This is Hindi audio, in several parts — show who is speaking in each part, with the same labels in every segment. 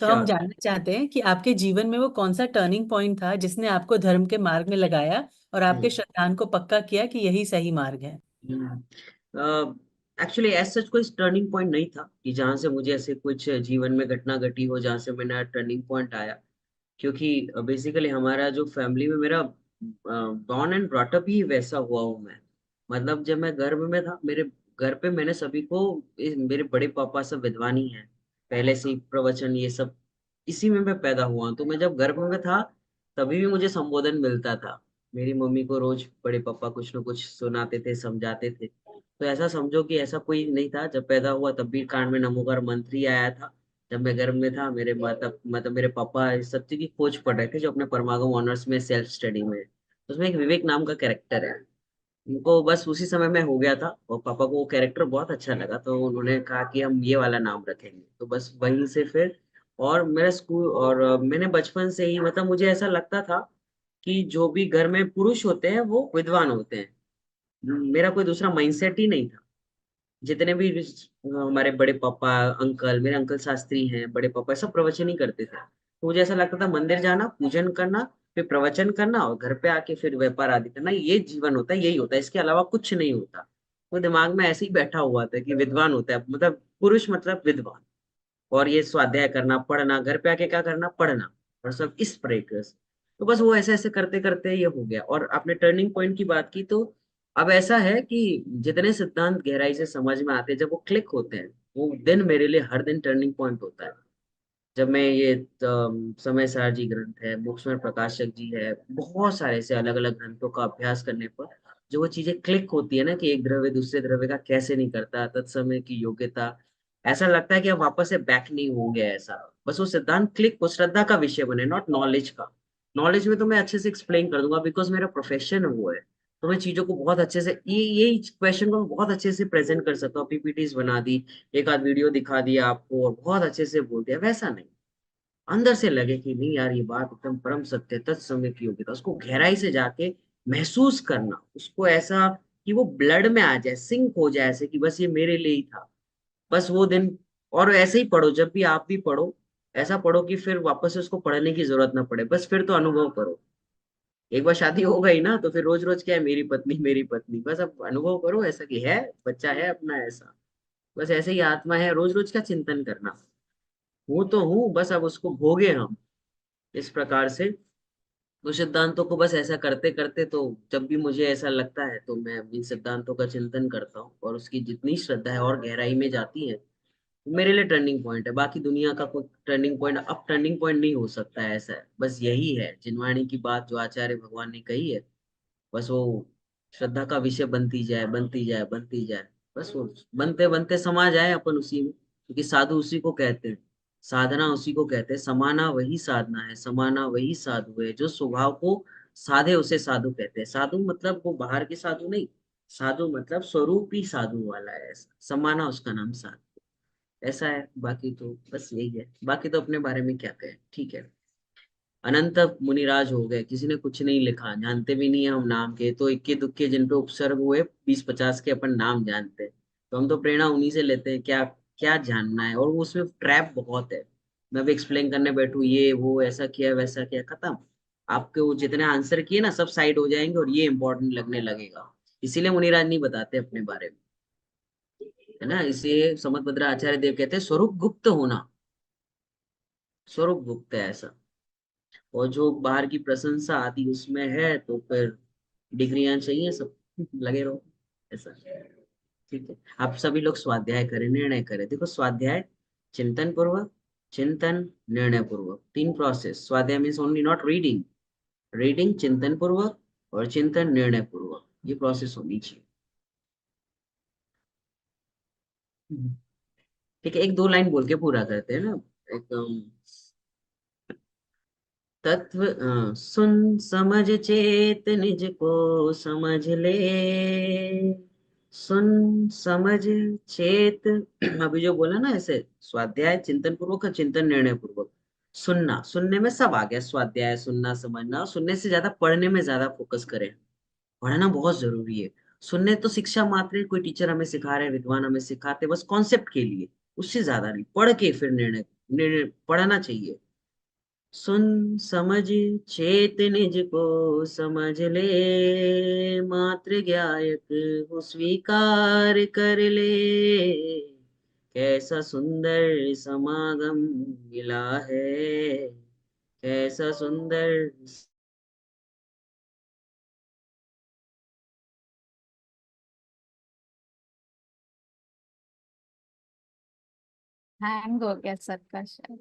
Speaker 1: तो हम
Speaker 2: श्योर।
Speaker 1: जानना चाहते हैं कि आपके जीवन में वो कौन सा टर्निंग पॉइंट था जिसने आपको धर्म के मार्ग में लगाया और आपके
Speaker 2: हम्म।
Speaker 1: श्रद्धान को पक्का किया कि यही सही मार्ग है।
Speaker 2: एक्चुअली एज सच कोई टर्निंग पॉइंट नहीं था कि जहां से मुझे ऐसे कुछ जीवन में घटना घटी हो जहां से मैंने टर्निंग पॉइंट आया। क्योंकि बेसिकली हमारा जो फैमिली में मेरा बॉर्न एंड ब्रॉटअप ही वैसा हुआ हूँ मैं। मतलब जब मैं गर्भ में था मेरे घर पे मैंने सभी को मेरे बड़े पापा सब विद्वान ही हैं। पहले से ही प्रवचन ये सब इसी में मैं पैदा हुआ हूं। तो मैं जब गर्भ में था तभी भी मुझे संबोधन मिलता था। मेरी मम्मी को रोज बड़े पापा कुछ न कुछ सुनाते थे समझाते थे। तो ऐसा समझो कि ऐसा कोई नहीं था। जब पैदा हुआ तब भी कान में नमोकार मंत्र ही आया था। जब मैं गर्भ में था मेरे माता मतलब मेरे पापा इस सब चीज की खोज पढ़ रहे थे जो अपने परमागम ऑनर्स में सेल्फ स्टडी में है। तो उसमें एक विवेक नाम का कैरेक्टर है। उनको बस उसी समय में हो गया था और पापा को वो कैरेक्टर बहुत अच्छा लगा तो उन्होंने कहा कि हम ये वाला नाम रखेंगे तो बस वहीं से फिर। और मेरा स्कूल और मैंने बचपन से ही मतलब मुझे ऐसा लगता था कि जो भी घर में पुरुष होते हैं वो विद्वान होते हैं। मेरा कोई दूसरा माइंडसेट ही नहीं था। जितने भी हमारे बड़े पापा अंकल मेरे अंकल शास्त्री हैं बड़े पापा सब प्रवचन ही करते थे तो मुझे ऐसा लगता था मंदिर जाना पूजन करना फिर प्रवचन करना और घर पे आके फिर व्यापार आदि करना ये जीवन होता है यही होता है इसके अलावा कुछ नहीं होता। तो दिमाग में ऐसे ही बैठा हुआ था कि विद्वान होता है मतलब पुरुष मतलब विद्वान। और ये स्वाध्याय करना पढ़ना घर पे आके क्या करना पढ़ना और सब इस प्रकार से। तो बस वो ऐसे ऐसे करते करते ये हो गया। और आपने टर्निंग पॉइंट की बात की तो अब ऐसा है कि जितने सिद्धांत गहराई से समझ में आते हैं जब वो क्लिक होते हैं वो दिन मेरे लिए हर दिन टर्निंग पॉइंट होता है। जब मैं ये समय सार जी ग्रंथ है मुक्ष्म प्रकाशक जी है बहुत सारे ऐसे अलग अलग ग्रंथों का अभ्यास करने पर जो वो चीजें क्लिक होती है ना कि एक द्रव्य दूसरे द्रव्य का कैसे नहीं करता तत्समय की योग्यता। ऐसा लगता है कि अब वापस से बैक नहीं होंगे ऐसा। बस वो सिद्धांत क्लिक वो श्रद्धा का विषय बने नॉट नॉलेज का। नॉलेज में तो मैं अच्छे से एक्सप्लेन कर दूंगा बिकॉज मेरा प्रोफेशन वो है। तो मैं चीजों को बहुत अच्छे से ये क्वेश्चन को मैं बहुत अच्छे से प्रेजेंट कर सकता हूँ पीपीटीज बना दी एक आध वीडियो दिखा दिया आपको और बहुत अच्छे से बोल दिया वैसा नहीं। अंदर से लगे कि नहीं यार ये बात एकदम परम सत्य तत्समय की योग्यता उसको गहराई से जाके महसूस करना उसको ऐसा कि वो ब्लड में आ जाए सिंक हो जाए ऐसे कि बस ये मेरे लिए ही था। बस वो दिन। और ऐसे ही पढ़ो जब भी आप भी पढ़ो ऐसा पढ़ो कि फिर वापस से उसको पढ़ने की जरूरत ना पड़े बस फिर तो अनुभव करो। एक बार शादी हो गई ना तो फिर रोज रोज क्या है मेरी पत्नी बस अब अनुभव करो ऐसा कि है बच्चा है अपना ऐसा। बस ऐसे ही आत्मा है रोज रोज का चिंतन करना। हूं तो हूँ बस अब उसको भोगे हम इस प्रकार से। तो सिद्धांतों को बस ऐसा करते करते तो जब भी मुझे ऐसा लगता है तो मैं इन सिद्धांतों का चिंतन करता हूँ और उसकी जितनी श्रद्धा है और गहराई में जाती है वो मेरे लिए टर्निंग पॉइंट है। बाकी दुनिया का कोई टर्निंग पॉइंट अब टर्निंग पॉइंट नहीं हो सकता है ऐसा है बस यही है जिनवाणी की बात जो आचार्य भगवान ने कही है। बस वो श्रद्धा का विषय बनती जाए बनती जाए बनती जाए। बस वो बनते बनते समा जाए अपन उसी में क्योंकि साधु उसी को कहते हैं। साधना उसी को कहते हैं समाना वही साधना है समाना वही साधु है जो स्वभाव को साधे उसे साधु कहते हैं। साधु मतलब वो बाहर के साधु नहीं। साधु मतलब स्वरूप ही साधु वाला है ऐसा समाना उसका नाम साधु ऐसा है। बाकी तो बस यही है बाकी तो अपने बारे में क्या कहें ठीक है। अनंत मुनिराज हो गए किसी ने कुछ नहीं लिखा जानते भी नहीं है हम नाम के तो इक्के दुक्के जिन पे उपसर्ग हुए 20-50 के अपन नाम जानते हैं। तो हम तो प्रेरणा उन्हीं से लेते हैं क्या क्या जानना है और वो उसमें ट्रैप बहुत है। मैं भी एक्सप्लेन करने बैठू ये वो ऐसा किया वैसा किया खत्म। आपके वो जितने आंसर किए ना सब साइड हो जाएंगे और ये इंपॉर्टेंट लगने लगेगा। इसीलिए मुनिराज नहीं बताते अपने बारे में है ना। इसे समतभद्र आचार्य देव कहते हैं स्वरूप गुप्त होना। स्वरूप गुप्त है ऐसा। और जो बाहर की प्रशंसा आदि उसमें है तो फिर डिग्रियां चाहिए सब लगे रहो ऐसा। ठीक है। आप सभी लोग स्वाध्याय करें निर्णय करें देखो स्वाध्याय चिंतन पूर्वक चिंतन निर्णय पूर्वक तीन प्रोसेस। स्वाध्याय means only not reading. Reading चिंतन पूर्वक और चिंतन निर्णय पूर्वक ये प्रोसेस होनी चाहिए। ठीक है एक दो लाइन बोल के पूरा करते हैं ना एकदम। तत्व सुन समझ चेत निज को समझ ले। सुन समझ चेत अभी जो बोला ना ऐसे स्वाध्याय चिंतन पूर्वक और चिंतन निर्णय पूर्वक। सुनना सुनने में सब आ गया स्वाध्याय सुनना समझना और सुनने से ज्यादा पढ़ने में ज्यादा फोकस करें। पढ़ना बहुत जरूरी है। सुनने तो शिक्षा मात्र है कोई टीचर हमें सिखा रहे हैं विद्वान हमें सिखाते हैं, बस कॉन्सेप्ट के लिए। उससे ज्यादा नहीं पढ़ के फिर निर्णय पढ़ना चाहिए। सुन समझ चेत निज को समझ ले, मात्र गायक हूँ स्वीकार कर ले, कैसा सुंदर समागम मिला है, कैसा सुंदर।
Speaker 3: हैंग हो गया सर का शायद।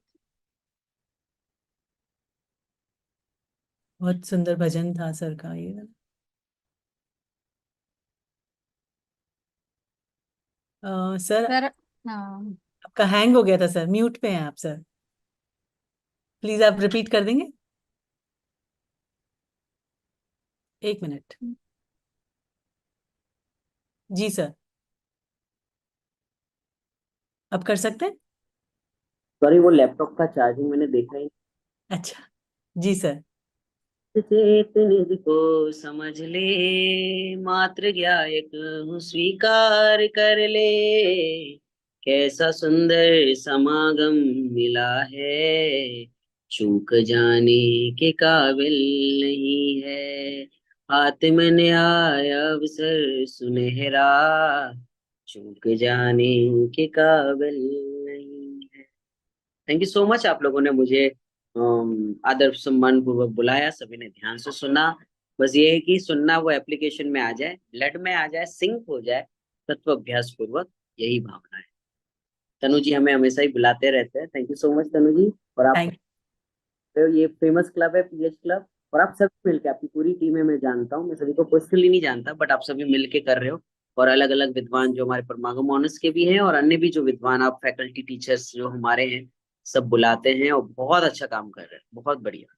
Speaker 1: बहुत सुंदर भजन था सर का ये। सर,
Speaker 3: सर हाँ।
Speaker 1: आपका हैंग हो गया था सर, म्यूट पे हैं आप सर। प्लीज आप रिपीट कर देंगे? एक मिनट। जी सर, अब कर सकते हैं?
Speaker 2: सॉरी, वो लैपटॉप का चार्जिंग मैंने देखा ही
Speaker 1: अच्छा, जी सर।
Speaker 2: नहीं। चेत निज को समझ ले, मात्र गायक हूँ स्वीकार कर ले, कैसा सुंदर समागम मिला है, चूक जाने के काबिल नहीं है, हाथ में आया अवसर सुनहरा, चूक जाने के काबिल नहीं है। थैंक यू सो मच, आप लोगों ने मुझे आदर सम्मान पूर्वक बुलाया, सभी ने ध्यान से सुना। बस ये है कि सुनना वो एप्लीकेशन में आ जाए, ब्लड में आ जाए, सिंक हो जाए तत्व अभ्यास पूर्वक, यही भावना है। तनु जी हमें हमेशा ही बुलाते रहते हैं, थैंक यू सो मच तनु जी। और आप,
Speaker 1: थैंक
Speaker 2: तो ये फेमस क्लब है पीएच क्लब, और आप सभी मिलके, आपकी पूरी टीम है, मैं जानता हूँ, मैं सभी को पर्सनली नहीं जानता, बट आप सभी मिलके कर रहे हो। और अलग अलग विद्वान जो हमारे परमागम ऑनर्स के भी हैं, और अन्य भी जो विद्वान, आप फैकल्टी टीचर्स जो हमारे हैं, सब बुलाते हैं और बहुत अच्छा काम कर रहे हैं, बहुत बढ़िया।